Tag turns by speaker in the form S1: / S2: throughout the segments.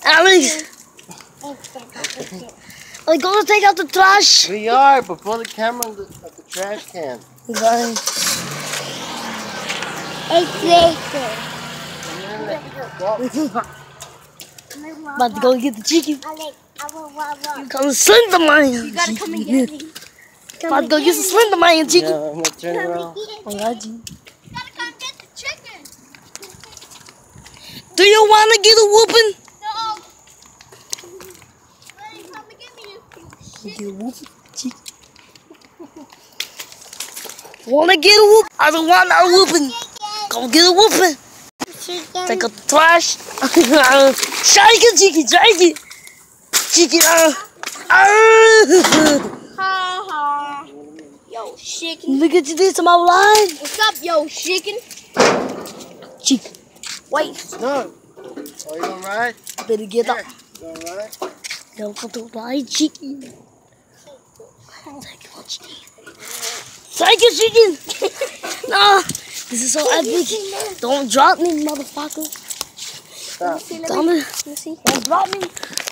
S1: Alex! Are we going to take out the trash?
S2: We are, but put the camera at the trash can.
S1: Right. About to go get the chicken. Come slender man.
S3: You gotta come and get me.
S1: About to go get some slender man chicken.
S2: Yeah, I'm gonna turn it around.
S1: I got you.
S3: You gotta come get the chicken.
S1: Do you want to get a whooping?
S3: No. Ready, come and get me, you
S1: Get a whooping, chicken. Want to get a whoop? I don't want a whooping. Go get a whooping. Take out the trash. Shake it, chicken, shake it. Chicken,
S3: Ha ha. Yo, chicken.
S1: Look at you this, I'm alive.
S3: What's up, yo, chicken?
S1: Chicken.
S3: Wait.
S2: No. Are you gonna ride?
S1: Better get up.
S2: You gonna ride?
S1: Go to ride chicken. Take it, chicken. Take it, chicken. No, this is so epic. Don't drop me, motherfucker.
S2: Stop.
S1: Don't drop me.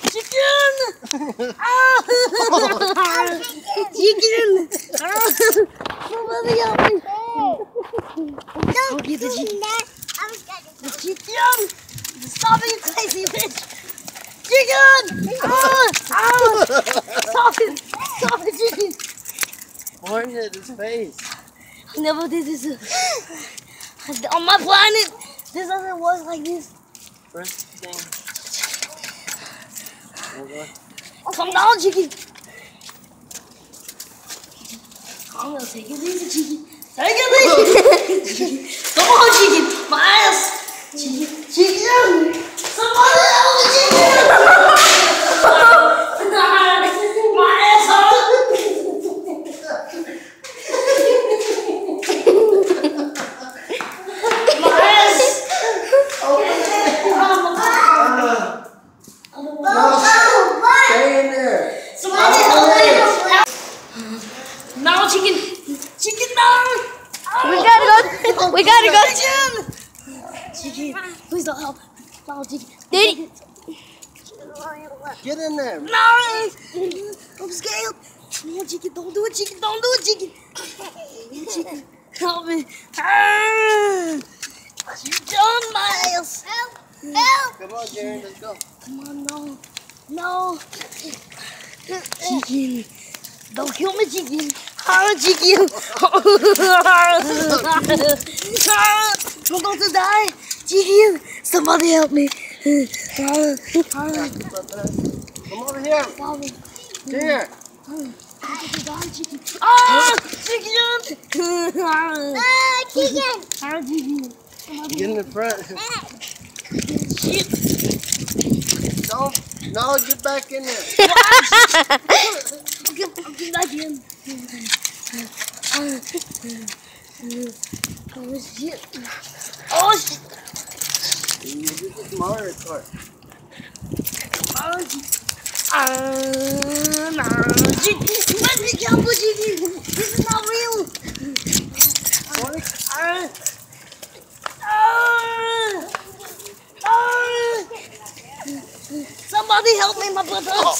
S1: Chicken! Ah! Chicken! Somebody help me! Don't get the chicken. The chicken! Stop it, you crazy bitch! Chicken! Stop it! Stop it, chicken!
S2: Point at his face.
S1: I never did this. On my planet, this doesn't work like this.
S2: First thing.
S1: Come down, chicken. I'm gonna take it easy, chicken. Take it easy. Come on, chicken. My ass. Chicken. Chicken. Somebody help me, chicken. My ass, huh? My ass.
S2: Stay in there.
S1: Somebody help me. Now, chicken. Chicken, now.
S3: We gotta go. We gotta go.
S1: Chicken, please don't help. No, chicken.
S3: Daddy.
S2: Get in there.
S1: No, I'm scared. Come on, chicken. Don't do it, chicken. Don't do it, chicken. Chicken, help me. You done my ass.
S3: Help.
S2: Come on, Jerry, let's go.
S1: Come on, no. No. Chicken. Don't kill me, chicken. Chicken. I'm going to die. Chicken. Somebody help me.
S2: Come over here. Here.
S1: Chicken. Chicken.
S3: Chicken.
S2: Get in the front.
S1: Shit.
S2: Don't. No, get back in there.
S1: Get back in. Oh shit. Oh shit.
S2: This is Mario Kart.
S1: Chicken. Let me jump with chicken. This is not real. Somebody help me, my buttocks.